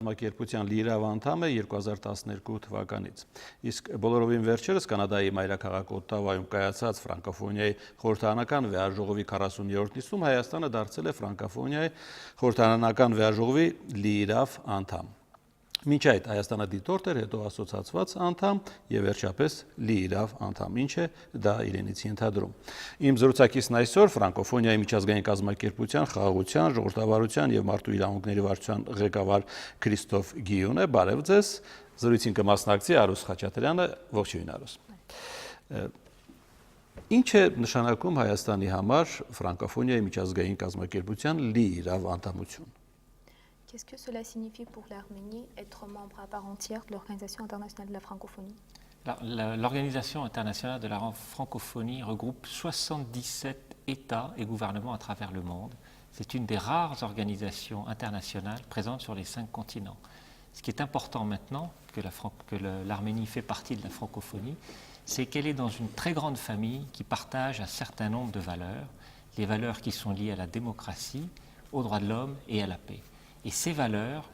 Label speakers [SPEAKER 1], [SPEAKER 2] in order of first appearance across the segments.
[SPEAKER 1] կազմակերպության լիիրավ անդամ է 2012 թվականից։ Իսկ բոլորովին վերջերս Կանադայի մայրաքաղաք Օտտավայում կայացած ֆրանկոֆոնիայի խորհրդարանական վեհաժողովի 40-րդ նիստում Հայաստանը դարձել է ֆրանկոֆոնիայի խորհրդարանական վեհաժողովի լիիրավ անդամ։ Մինչ այդ Հայաստանը դիտորդ էր, հետո ասոցացված անդամ եւ վերջապես լիիրավ անդամ, ինչ է դա իրենից ենթադրում։ Իմ զրուցակիցն այսօր ֆրանկոֆոնիայի միջազգային կազմակերպության խաղաղության, ժողովրդավարության եւ մարդու իրավունքների վարչության ղեկավար Քրիստոֆ Գիյուն է։ Բարև ձեզ։ Զրույցին կմասնակցի Արուս Խաչատրյանը։ Ողջույն Արուս։ Ինչ է նշանակում Հայաստանի համար ֆրանկոֆոնիայի միջազգային կազմակերպության լիիրավ անդամություն։
[SPEAKER 2] Qu'est-ce que cela signifie pour l'Arménie être membre à part entière de l'Organisation internationale de la francophonie?
[SPEAKER 3] L'Organisation internationale de la francophonie regroupe 77 États et gouvernements à travers le monde. C'est une des rares organisations internationales présentes sur les 5 continents. Ce qui est important maintenant, que l'Arménie fait partie de la francophonie, c'est qu'elle est dans une très grande famille qui partage un certain nombre de valeurs, les valeurs qui sont liées à la démocratie, aux droits de l'homme et à la paix. Et ces valeurs,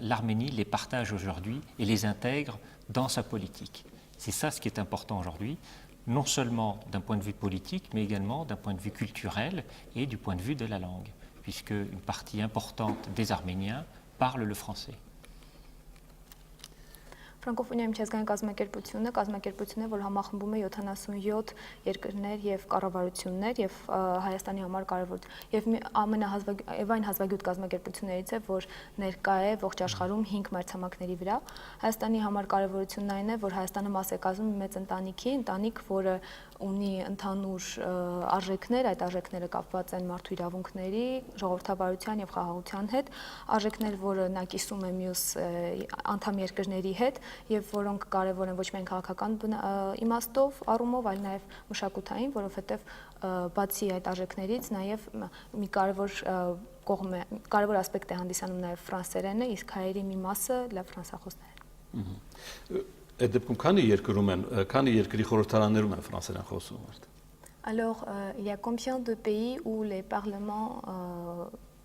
[SPEAKER 3] l'Arménie les partage aujourd'hui et les intègre dans sa politique. C'est ça ce qui est important aujourd'hui, non seulement d'un point de vue politique, mais également d'un point de vue culturel et du point de vue de la langue, puisque une partie importante des Arméniens parle le français.
[SPEAKER 2] Ֆրանկոֆոնիայի միջազգային կազմակերպությունը, որ համախմբում է 77 երկրներ եւ կառավարություններ եւ Հայաստանի համար կարեւոր եւ այն հազվագյուտ կազմակերպություններից է, որ ներկա է ողջ աշխարհում 5 մայրցամաքների վրա։ Հայաստանի համար կարեւորությունն այն է, որ Հայաստանը մաս է կազմում մեծ ընտանիք, որը ունի ընդհանուր արժեքներ, այդ արժեքները կապված են մարդու իրավունքների, ժողովրդավարության եւ խաղաղության հետ, արժեքներ, որը նա կիսում է մյուս անդամ երկրների հետ եւ որոնք կարեւոր են ոչ միայն քաղաքական իմաստով, առումով, այլ նաեւ մշակութային, որովհետեւ բացի այդ արժեքներից նաեւ մի կարեւոր ասպեկտ է հանդիսանում նաեւ ֆրանսերենը, իսկ հայերի մի մասը լավ ֆրանսախոսներ են։
[SPEAKER 1] Այդ դեպքում քանի երկրի խորհրդարաններում են ֆրանսերեն խոսում։
[SPEAKER 2] Alors, il y a combien de pays où les parlements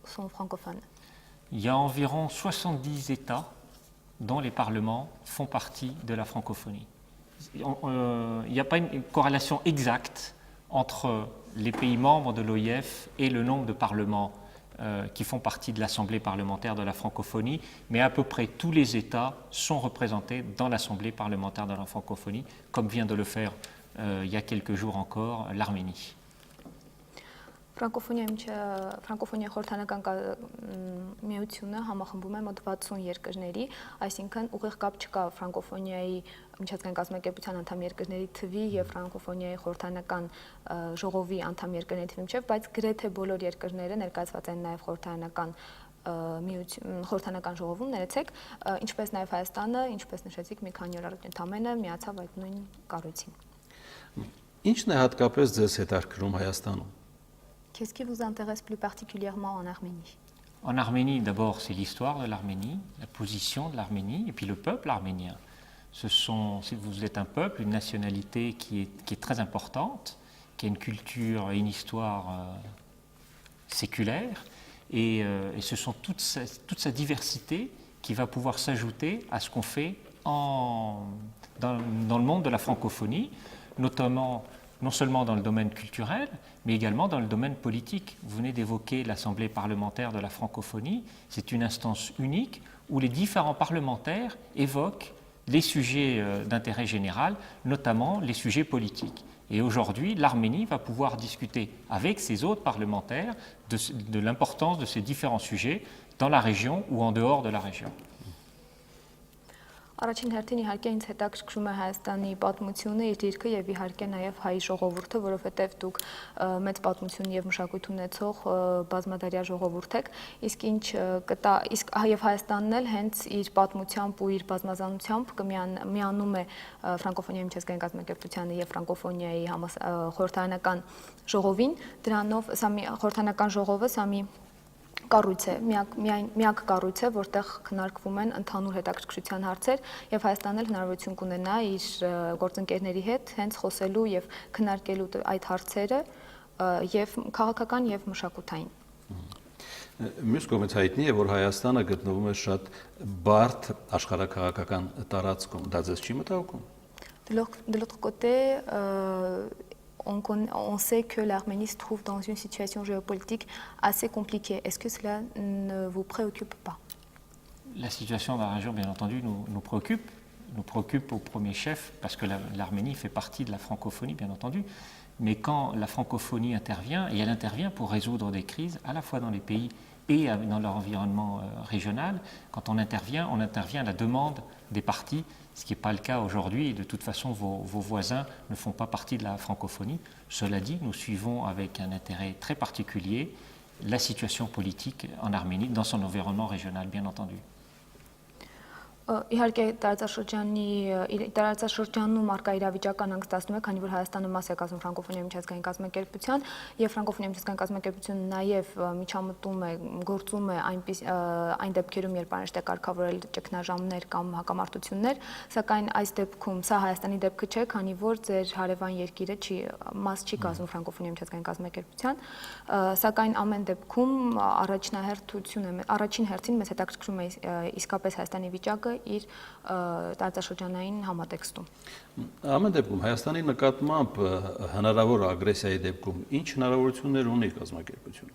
[SPEAKER 2] sont francophones?
[SPEAKER 3] Il y a environ 70 États dont les parlements font partie de la francophonie. Il n'y a pas une corrélation exacte entre les pays membres de l'OIF et le nombre de parlements qui font partie de l'Assemblée parlementaire de la francophonie, mais à peu près tous les États sont représentés dans l'Assemblée parlementaire de la francophonie, comme vient de le faire il y a quelques jours encore l'Arménie.
[SPEAKER 2] Ֆրանկոֆոնիայի խորհրդարանական միությունը համախմբում է մոտ 60 երկրների, այսինքն ուղիղ կապ չկա ֆրանկոֆոնիայի միջազգային կազմակերպության անդամ երկրների թվի եւ ֆրանկոֆոնիայի խորհրդարանական ժողովի անդամ երկրների թվի միջեւ, բայց գրեթե բոլոր երկրները ներկայացված են նաեւ խորհրդարանական ժողովում, ներեցեք, ինչպես նաեւ Հայաստանը, ինչպես նշեցիք, մի քանի օր առաջ ընդամենը միացավ այդ նույն կառույցին։
[SPEAKER 1] Ինչն է հատկապես ձեզ հետաքրքրում Հայաստանում։
[SPEAKER 2] Qu'est-ce qui vous intéresse plus particulièrement en Arménie?
[SPEAKER 3] En Arménie, d'abord, c'est l'histoire de l'Arménie, la position de l'Arménie, et puis le peuple arménien. Si vous êtes un peuple, une nationalité qui est très importante, qui a une culture et une histoire séculaire, et ce sont toute sa diversité qui va pouvoir s'ajouter à ce qu'on fait dans le monde de la francophonie, notamment non seulement dans le domaine culturel, mais également dans le domaine politique. Vous venez d'évoquer l'Assemblée parlementaire de la francophonie. C'est une instance unique où les différents parlementaires évoquent les sujets d'intérêt général, notamment les sujets politiques. Et aujourd'hui, l'Arménie va pouvoir discuter avec ses autres parlementaires de l'importance de ces différents sujets dans la région ou en dehors de la région.
[SPEAKER 2] Առաջին հերթին իհարկե ինձ հետաքրքրում է Հայաստանի պատմությունը, իր դիրքը եւ իհարկե նաեւ հայ ժողովուրդը, որովհետեւ դուք մեծ պատմություն եւ մշակույթ ունեցող բազմադարյա ժողովուրդ եք, իսկ ինչ կտա, իսկ եւ Հայաստանն էլ հենց իր պատմությամբ ու իր բազմազանությամբ կմիանում է ֆրանկոֆոնիայի միջազգային կազմակերպությանը եւ ֆրանկոֆոնիայի խորհրդարանական ժողովին, դրանով սա մի խորհրդարանական ժողովը սա մի կառույց է, միակ կառույց է, որտեղ քննարկվում են ընդհանուր հետաքրքրության հարցեր եւ Հայաստանն էլ հնարավորություն կունենա իր գործընկերների հետ հենց խոսելու եւ քննարկելու այդ հարցերը եւ քաղաքական եւ մշակութային։
[SPEAKER 1] Մյուս կողմից հայտնի է, որ Հայաստանը գտնվում է շատ բարդ աշխարհաքաղաքական տարածքում, դա ձեզ չի մտահոգում։
[SPEAKER 2] De l'autre côté, on sait que l'Arménie se trouve dans une situation géopolitique assez compliquée. Est-ce que cela ne vous préoccupe pas?
[SPEAKER 3] La situation dans la région, bien entendu, nous préoccupe au premier chef, parce que l'Arménie fait partie de la francophonie, bien entendu. Mais quand la francophonie intervient, et elle intervient pour résoudre des crises, à la fois dans les pays et dans leur environnement régional, quand on intervient à la demande des partis, ce qui n'est pas le cas aujourd'hui. De toute façon, vos voisins ne font pas partie de la francophonie. Cela dit, nous suivons avec un intérêt très particulier la situation politique en Arménie, dans son environnement régional, bien entendu.
[SPEAKER 2] Իհարկե տարածաշրջանում արկա իրավիճակն հանգստացնում է, քանի որ Հայաստանը մաս է կազմում ֆրանկոֆոնիայի միջազգային կազմակերպության եւ ֆրանկոֆոնիայի միջազգային կազմակերպությունը նաեւ միջամտում է, գործում է այն դեպքերում, երբ անհրաժեշտ է կարգավորել ճգնաժամեր կամ հակամարտություններ, սակայն այս դեպքում սա Հայաստանի դեպքը չէ, քանի որ ձեր հարևան երկիրը մաս չի կազմում ֆրանկոֆոնիայի միջազգային կազմակերպության, սակայն ամեն դեպքում առաջին հերթին մեզ հետաքրքրում է իսկապես Հայաստանի վիճակը իր տարածաշրջանային համատեքստում։
[SPEAKER 1] Ամեն դեպքում Հայաստանի նկատմամբ հնարավոր ագրեսիայի դեպքում ինչ հնարավորություններ ունի կազմակերպությունը։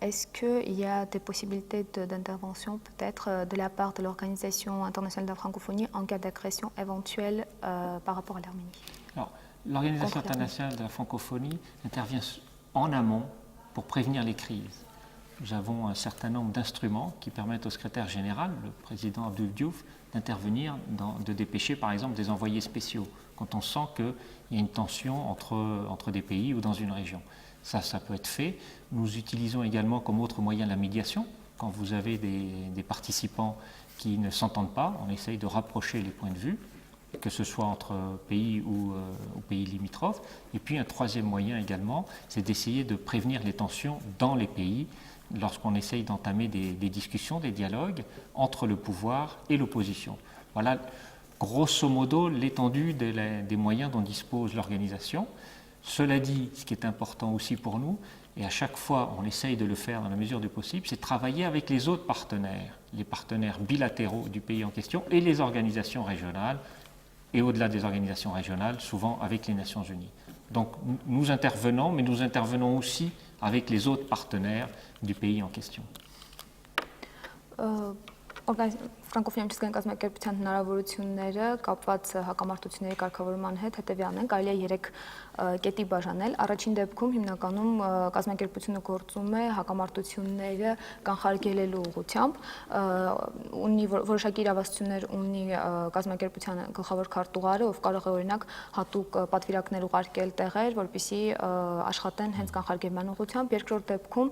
[SPEAKER 2] Est-ce qu'il y a des possibilités d'intervention peut-être de la part de l'Organisation internationale de la francophonie en cas d'agression éventuelle par rapport à l'Arménie?
[SPEAKER 3] L'Organisation internationale de la francophonie intervient en amont pour prévenir les crises. Nous avons un certain nombre d'instruments qui permettent au secrétaire général, le président Abdoul Diouf, d'intervenir, de dépêcher par exemple des envoyés spéciaux, quand on sent qu'il y a une tension entre des pays ou dans une région. Ça peut être fait. Nous utilisons également comme autre moyen la médiation. Quand vous avez des participants qui ne s'entendent pas, on essaye de rapprocher les points de vue, que ce soit entre pays ou pays limitrophes. Et puis un troisième moyen également, c'est d'essayer de prévenir les tensions dans les pays, lorsqu'on essaye d'entamer des discussions, des dialogues entre le pouvoir et l'opposition. Voilà grosso modo l'étendue des moyens dont dispose l'organisation. Cela dit, ce qui est important aussi pour nous, et à chaque fois on essaye de le faire dans la mesure du possible, c'est travailler avec les autres partenaires, les partenaires bilatéraux du pays en question et les organisations régionales, et au-delà des organisations régionales, souvent avec les Nations Unies. Donc nous intervenons, mais nous intervenons aussi avec les autres partenaires du pays en question.
[SPEAKER 2] Ֆրանկոֆոնիայի միջազգային կազմակերպության հնարավորությունները կապված հակամարտությունների կարգավորման հետ հետևյալն են, կարելի է 3 կետի բաժանել։ Առաջին դեպքում հիմնականում կազմակերպությունը գործում է հակամարտությունները կանխարգելելու ուղղությամբ, ունի որոշակի իրավասություններ ունի կազմակերպության գլխավոր քարտուղարը, ով կարող է օրինակ հատուկ պատվիրակներ ուղարկել տեղեր, որպեսզի աշխատեն հենց կանխարգելման ուղղությամբ։ Երկրորդ դեպքում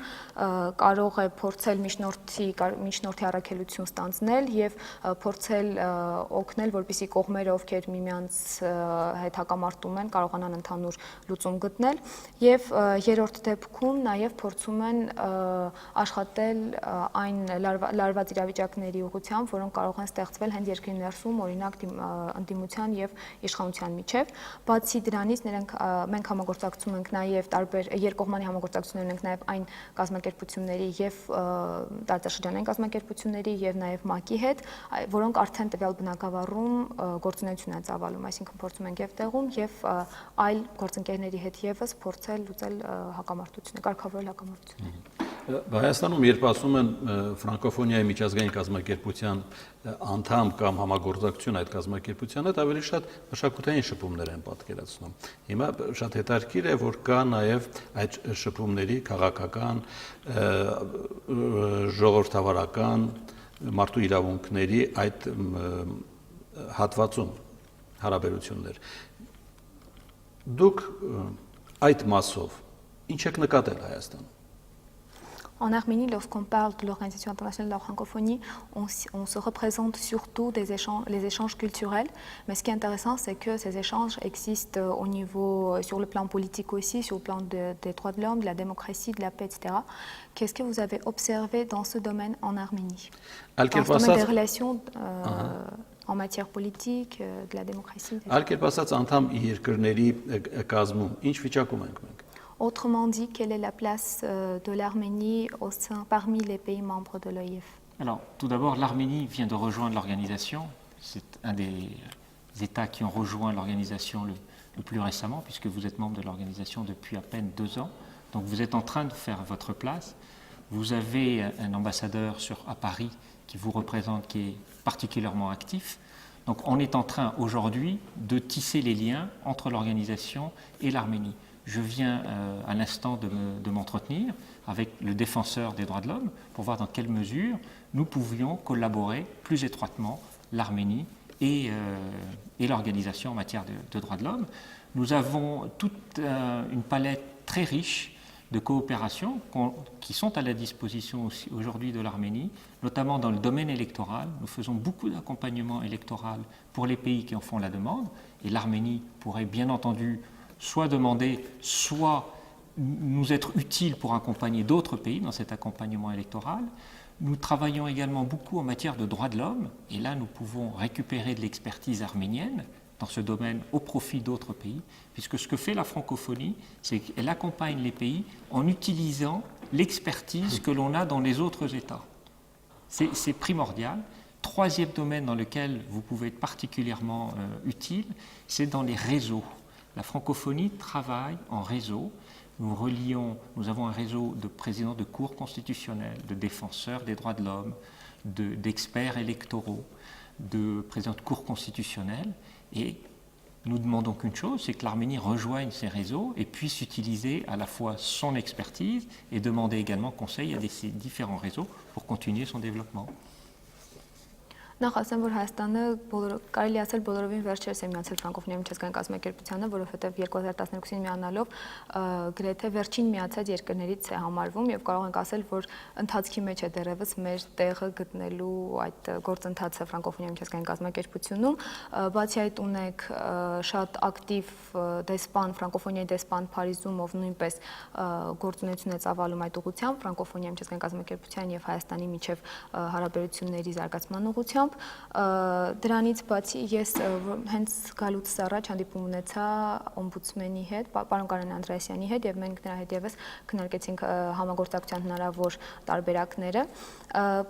[SPEAKER 2] կարող է փորձել միջնորդի առաքելություն ստանձնել եւ փորձել օգնել, որպեսզի կողմերը, ովքեր միմյանց հետ հակամարտում են, կարողանան ընդհանուր լուծում գտնել եւ երրորդ դեպքում նաեւ փորձում են աշխատել այն լարված իրավիճակների ուղղությամբ, որոնք կարող են ստեղծվել հենց երկրի ներսում, օրինակ ընդդիմության եւ իշխանության միջև։ Բացի դրանից մենք համագործակցում ենք նաեւ տարբեր երկկողմանի համագործակցություններ ունենք նաեւ այն կազմակերպությունների եւ տարածաշրջանային կազմակերպությունների եւ նաեւ ՄԱԿ-ի հետ, որոնք արդեն տվյալ բնակավարում գործունեություն են ծավալում, այսինքն փորձում ենք եւ տեղում եւ այլ գործընկերների հետ եւս փորձել լուծել հակամարտությունները, կարգավորել հակամարտությունները։
[SPEAKER 1] Հայաստանում երբ ասում են ֆրանկոֆոնիայի միջազգային կազմակերպության անդամ կամ համագործակցություն այդ կազմակերպության հետ, ավելի շատ մշակութային շփումներ են պատկերացնում։ Հիմա շատ հետաքրքիր է, որ կա նաև այդ շփումների քաղաքական, ժողովրդավարական, մարդու իրավունքների այդ հատվածում հարաբերություններ։ Դուք այդ մասով ինչ եք նկատել Հայաստանում։
[SPEAKER 2] En Arménie, lorsqu'on parle de l'Organisation internationale de la francophonie, on se représente surtout les échanges culturels. Mais ce qui est intéressant, c'est que ces échanges existent sur le plan politique aussi, sur le plan des droits de l'homme, de la démocratie, de la paix, etc. Qu'est-ce que vous avez observé dans ce domaine en Arménie? Dans ce domaine des relations en matière politique, de la démocratie.
[SPEAKER 1] Ալկերպ ասած անդամ երկրների կազմում ինչ վիճակում ենք մենք։
[SPEAKER 2] Autrement dit, quelle est la place de l'Arménie parmi les pays membres de l'OIF?
[SPEAKER 3] Alors, tout d'abord, l'Arménie vient de rejoindre l'organisation. C'est un des États qui ont rejoint l'organisation le plus récemment, puisque vous êtes membre de l'organisation depuis à peine 2 ans. Donc, vous êtes en train de faire votre place. Vous avez un ambassadeur à Paris qui vous représente, qui est particulièrement actif. Donc, on est en train aujourd'hui de tisser les liens entre l'organisation et l'Arménie. Je viens à l'instant de m'entretenir avec le défenseur des droits de l'homme pour voir dans quelle mesure nous pouvions collaborer plus étroitement, l'Arménie et l'organisation en matière de droits de l'homme. Nous avons toute une palette très riche de coopération qui sont à la disposition aujourd'hui de l'Arménie, notamment dans le domaine électoral. Nous faisons beaucoup d'accompagnement électoral pour les pays qui en font la demande, et l'Arménie pourrait bien entendu soit demander, soit nous être utile pour accompagner d'autres pays dans cet accompagnement électoral. Nous travaillons également beaucoup en matière de droits de l'homme, et là nous pouvons récupérer de l'expertise arménienne dans ce domaine au profit d'autres pays, puisque ce que fait la francophonie, c'est qu'elle accompagne les pays en utilisant l'expertise que l'on a dans les autres États. C'est primordial. Troisième domaine dans lequel vous pouvez être particulièrement utile, c'est dans les réseaux. La francophonie travaille en réseau. Nous avons un réseau de présidents de cours constitutionnels, de défenseurs des droits de l'homme, d'experts électoraux, de présidents de cours constitutionnels. Et nous demandons qu'une chose, c'est que l'Arménie rejoigne ces réseaux et puisse utiliser à la fois son expertise et demander également conseil à ces différents réseaux pour continuer son développement.
[SPEAKER 2] Նախ ասեմ, որ Հայաստանը կարելի ասել բոլորովին վերջերս է միացել ֆրանկոֆոնիայի միջազգային կազմակերպությանը, որովհետև 2012-ին միանալով գրեթե վերջին միացած երկրներից է համարվում եւ կարող ենք ասել, որ ընթացքի մեջ է դեռևս մեր տեղը գտնելու այդ գործընթացը ֆրանկոֆոնիայի միջազգային կազմակերպությունում, բացի այդ ունենք շատ ակտիվ դեսպան, ֆրանկոֆոնիայի դեսպան Փարիզում, ով նույնպես գործունեություն է ծավալում այդ ուղղությամբ ֆրանկոֆոնիայի միջազգային կազմակերպության եւ Հայաստանի միջև հարաբերությունների զարգացման ուղղությամբ. Դրանից բացի ես հենց գալուց առաջ հանդիպում ունեցա օմբուդսմենի հետ, պարոն Կարեն Անդրեասյանի հետ, եւ մենք նրա հետ եւս քննարկեցինք համագործակցության հնարավոր տարբերակները։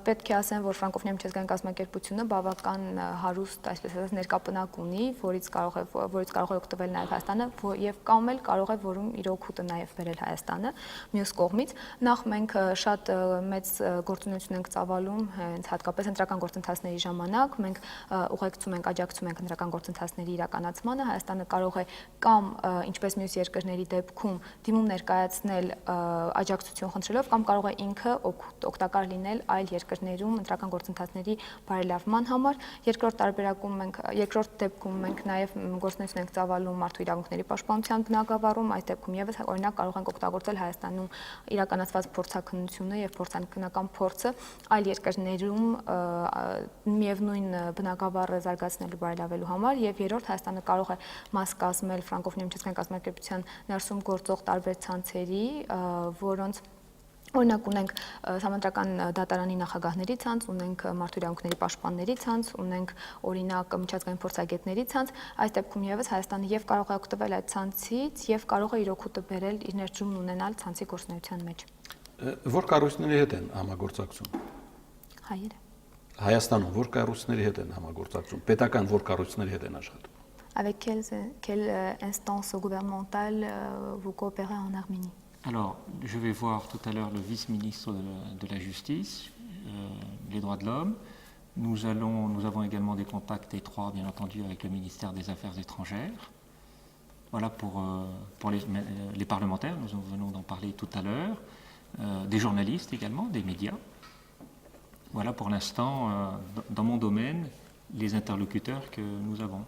[SPEAKER 2] Պետք է ասեմ, որ ֆրանկոֆոնիայի միջազգային կազմակերպությունը բավական հարուստ, այսպես ասած, ներկապնակ ունի, որից կարող է օգտվել նաեւ Հայաստանը, եւ կամ էլ կարող է որում իր օգուտը նաեւ բերել Հայաստանը։ Մյուս կողմից, նախ մենք շատ մեծ գործունեություն ենք ծավալում, հենց հատկապես ընտրական գործընթացների ժամանակ մենք ուղեկցում ենք, աջակցում ենք ընտրական գործընթացների իրականացմանը։ Հայաստանը կարող է կամ ինչպես մյուս երկրների դեպքում դիմում ներկայացնել աջակցություն խնդրելով, կամ կարող է ինքը օգտակար լինել այլ երկրներում ընտրական գործընթացների բարելավման համար։ Երկրորդ դեպքում մենք նաև գործունեություն ենք ծավալում մարդու իրավունքների պաշտպանության բնագավառում, այս դեպքում եւս օրինակ կարող ենք օգտագործել Հայաստանում իրականացված փորձաքննությունը եւ փորձանքնական փորձը այլ երկրներում միևնույն բնագավառը զարգացնելու բարելավելու համար, եւ երրորդ Հայաստանը կարող է մաս կազմել ֆրանկոֆոնիայի միջազգային կազմակերպության ներսում գործող տարբեր ցանցերի, որոնց օրինակ ունենք համանդրական դատարանի նախագահների ցանց, ունենք մարդու իրավունքների պաշտպանների ցանց, ունենք օրինակ միջազգային փորձագետների ցանց, այս դեպքում եւս Հայաստանը եւ կարող է օգտվել այդ ցանցից եւ կարող է իր օգուտը բերել իր ներդրումն ունենալ ցանցի գործունեության մեջ։
[SPEAKER 1] Որ կառույցների հետ են համագործակցում։
[SPEAKER 2] Հայերը
[SPEAKER 1] Հայաստանում որ կառույցների հետ են համագործակցում, պետական որ կառույցների հետ են աշխատում։
[SPEAKER 2] Avec quelle instance gouvernementale vous coopérez en Arménie?
[SPEAKER 3] Alors, je vais voir tout à l'heure le vice-ministre de la Justice, les droits de l'homme. Nous avons également des contacts étroits, bien entendu, avec le ministère des Affaires étrangères. Voilà pour les parlementaires, nous venons d'en parler tout à l'heure, des journalistes également, des médias. Voilà pour l'instant, dans mon domaine, les interlocuteurs que nous avons.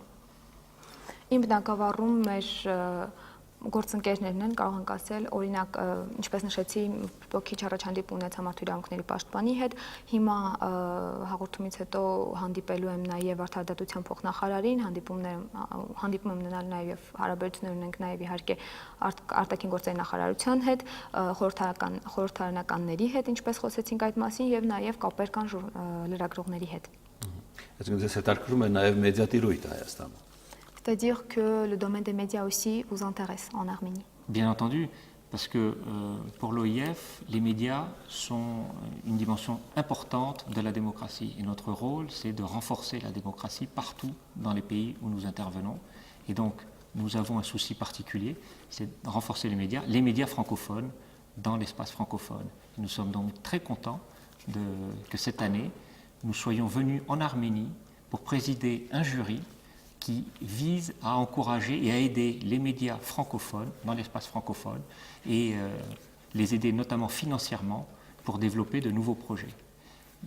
[SPEAKER 2] Իմ բնակավարում մեր գործընկերներն են, կարող ենք ասել, օրինակ, ինչպես նշեցի, քիչ առաջ հանդիպում ունեցա մարդու իրավունքների պաշտպանի հետ, հիմա հաղորդումից հետո հանդիպելու եմ նաև արդարադատության փոխնախարարին, հանդիպում եմ ունենալ նաև հարաբերություններ ունենք նաև իհարկե արտաքին գործերի նախարարության հետ, խորհրդարանականների հետ, ինչպես խոսեցինք այդ մասին, եւ նաև կապեր կան լրագրողների հետ։
[SPEAKER 1] Այսինքն ձեզ հետաքրքրում է նաև մեդիատիրույթը Հայաստանում։
[SPEAKER 2] C'est-à-dire que le domaine des médias aussi vous intéresse en Arménie.
[SPEAKER 3] Bien entendu, parce que pour l'OIF, les médias sont une dimension importante de la démocratie. Et notre rôle, c'est de renforcer la démocratie partout dans les pays où nous intervenons. Et donc, nous avons un souci particulier, c'est de renforcer les médias francophones dans l'espace francophone. Et nous sommes donc très contents que cette année, nous soyons venus en Arménie pour présider un jury qui vise à encourager et à aider les médias francophones dans l'espace francophone et les aider notamment financièrement pour développer de nouveaux projets.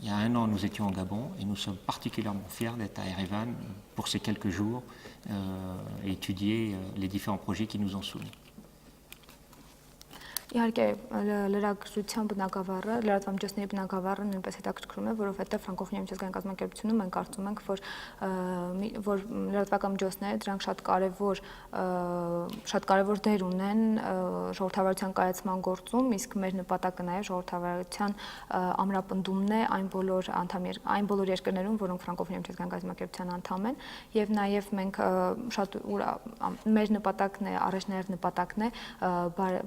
[SPEAKER 3] Il y a 1 an, nous étions en Gabon et nous sommes particulièrement fiers d'être à Erevan pour ces quelques jours et étudier les différents projets qui nous ont soumis.
[SPEAKER 2] Իհարկե լրագրության բնագավառը, լրատվամիջոցների բնագավառը նույնպես հետաքրքրում է, որովհետև ֆրանկոֆոնիա միջազգային կազմակերպությունում մենք կարծում ենք, որ լրատվական միջոցները դրանք շատ կարևոր դեր ունեն ժողովրդավարության կայացման գործում, իսկ մեր նպատակը նաև ժողովրդավարության ամրապնդումն է այն բոլոր երկրներում, որոնք ֆրանկոֆոնիա միջազգային կազմակերպության անդամ են, եւ նաև մենք շատ մեր նպատակն է, առաջնահերթ նպատակն է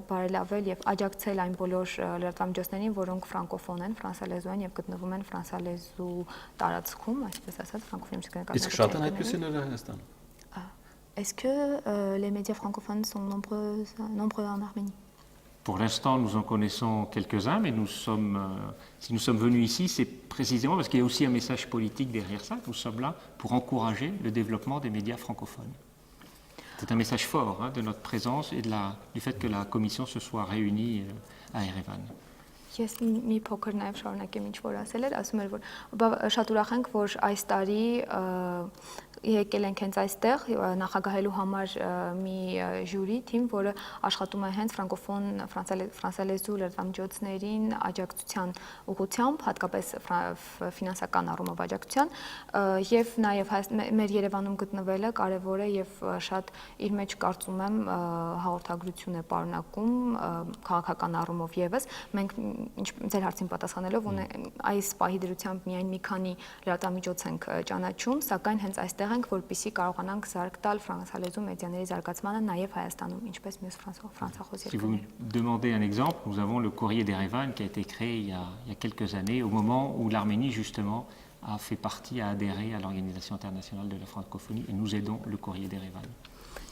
[SPEAKER 2] բարելավել եւ աջակցել այն բոլոր լրատվամիջոցներին, որոնք ֆրանկոֆոն են, ֆրանսալեզու են եւ գտնվում են ֆրանսալեզու տարածքում, այսպես ասած, ֆրանկոֆոնիա միջազգային կազմակերպությունում։
[SPEAKER 1] Իսկ շատ են այդպիսիները Հայաստանում։
[SPEAKER 2] Est-ce que les médias francophones sont nombreux en Arménie?
[SPEAKER 3] Pour l'instant, nous en connaissons quelques-uns, mais si nous sommes venus ici, c'est précisément parce qu'il y a aussi un message politique derrière ça. Nous sommes là pour encourager le développement des médias francophones. C'est un message fort de notre présence et du fait que la commission se soit réunie à Erevan.
[SPEAKER 2] Ես մի փոքր նաև շարունակեմ ինչ որ ասել էր, ասում էր, որ շատ ուրախ ենք, որ այս տարի եկել ենք հենց այստեղ նախագահելու համար մի ժյուրի թիմ, որը աշխատում է հենց ֆրանկոֆոն ֆրանսալեզու լրատվամիջոցներին աջակցության ուղղությամբ, հատկապես ֆինանսական առումով աջակցության, եւ նաեւ մեր Երևանում գտնվելը կարեւոր է եւ շատ իր մեջ կարծում եմ հաղորդագրություն է պարունակում քաղաքական առումով եւս։ Մենք ձեր հարցին պատասխանելով այս պահի դրությամբ միայն մի քանի լրատվամիջոց ենք ճանաչում, սակայն հենց այստեղ ենք, որպեսզի կարողանանք զարգ տալ ֆրանսալեզու մեդիաների զարգացմանը նաև Հայաստանում, ինչպես մյուս ֆրանսախոս երկրներում։
[SPEAKER 3] Si vous me demandez un exemple, nous avons le Courrier d'Erevan qui a été créé il y a quelques années, au moment où l'Arménie justement a fait partie, a adhéré à l'Organisation internationale de la francophonie et nous aidons le Courrier d'Erevan.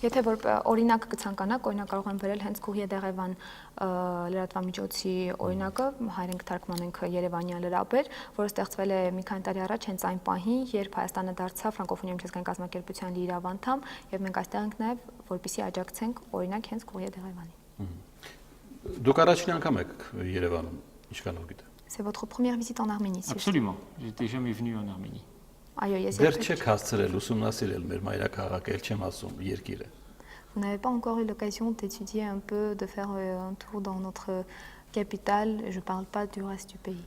[SPEAKER 2] Եթե որ օրինակ կցանկանաք, օրինակ կարող եմ վերել հենց Courrier d'Erevan լրատվամիջոցի օրինակը, հայերեն կթարգմանենք երևանյան լրաբեր, որը ստեղծվել է մի քանի տարի առաջ հենց այն պահին, երբ Հայաստանը դարձավ ֆրանկոֆոնիա միջազգային կազմակերպության լիիրավ անդամ, եւ մենք այստեղ ենք նաեւ որպեսզի աջակցենք օրինակ հենց Courrier d'Erevan-ին։
[SPEAKER 1] Դուք առաջին անգամ եք Երևանում, ինչքանով գիտեմ։
[SPEAKER 2] C'est votre première visite en Arménie, si
[SPEAKER 3] Absolument, j'étais jamais venu en Arménie.
[SPEAKER 2] Այո, ես
[SPEAKER 1] Դեռ չեք հասցրել ուսումնասիրել մեր մայրաքաղաքը, չեմ ասում, երկիրը։
[SPEAKER 2] Vous n'avez pas encore eu l'occasion d'étudier un peu, de faire un tour dans notre capitale, je ne parle pas du reste du pays.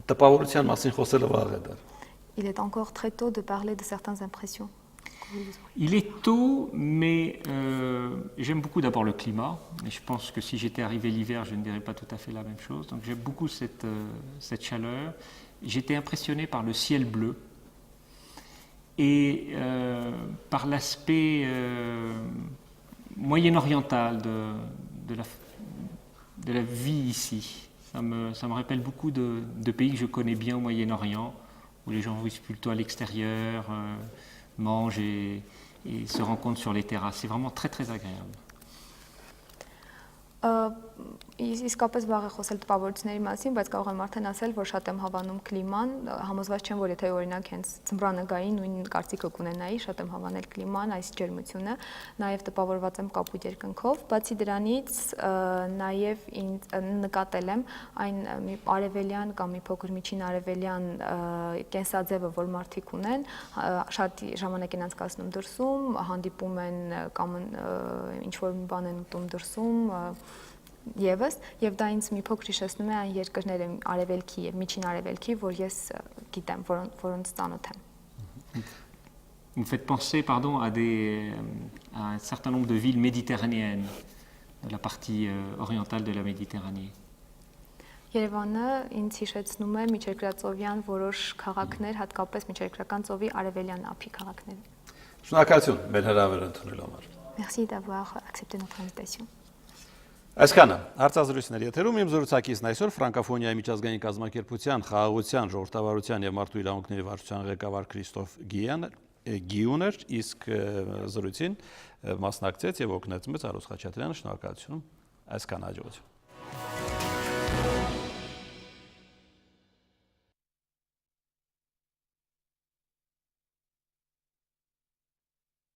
[SPEAKER 1] Տպավորության մասին խոսելը վաղ է դեռ։
[SPEAKER 2] Il est encore très tôt de parler de certaines impressions.
[SPEAKER 3] Il est tôt, mais j'aime beaucoup d'abord le climat. Et je pense que si j'étais arrivé l'hiver, je ne dirais pas tout à fait la même chose. Donc j'aime beaucoup cette chaleur. J'étais impressionné par le ciel bleu et par l'aspect moyen-oriental de la vie ici. Ça me rappelle beaucoup de pays que je connais bien au Moyen-Orient, où les gens vivent plutôt à l'extérieur, mangent et se rencontrent sur les terrasses. C'est vraiment très très agréable.
[SPEAKER 2] Իսկապես վաղ է խոսել տպավորությունների մասին, բայց կարող եմ արդեն ասել, որ շատ եմ հավանում կլիման, համոզված չեմ, որ եթե օրինակ հենց ձմռանը գայի, նույն կարծիքը կունենայի, շատ եմ հավանել կլիման, այս ջերմությունը, նաև տպավորված եմ կապույտ երկնքով, բացի դրանից նաև նկատել եմ այն մի արևելյան կամ մի փոքր միջին արևելյան կենսաձևը, որ մարդիկ ունեն, շատ ժամանակ են անցկացնում դրսում, հանդիպում են կամ ինչ-որ մի բան են ուտում դրսում, եւ դա ինձ մի փոքր հիշեցնում է այն երկրները արևելքի եւ միջին արևելքի, որ ես գիտեմ, որոնց ծանոթ եմ։
[SPEAKER 3] Vous me faites penser, pardon, à un certain nombre de villes méditerranéennes, de la partie orientale de la Méditerranée.
[SPEAKER 2] Երևանը ինձ հիշեցնում է միջերկրածովյան որոշ քաղաքներ, հատկապես միջերկրական ծովի արևելյան ափի քաղաքները։
[SPEAKER 1] Շնորհակալություն մեր հրավերը ընդունելու համար։
[SPEAKER 2] Merci d'avoir accepté notre invitation.
[SPEAKER 1] Այսքանը հարցազրույցներ եթերում իմ զրուցակիցն այսօր Ֆրանկոֆոնիայի միջազգային կազմակերպության խաղաղության, ժողովրդավարության եւ մարդու իրավունքների վարչության ղեկավար Քրիստոֆ Գիուներ, իսկ զրույցին մասնակցեց եւ օգնեց մեզ Արոս Խաչատրյանը, շնորհակալություն այսքան հաջողություն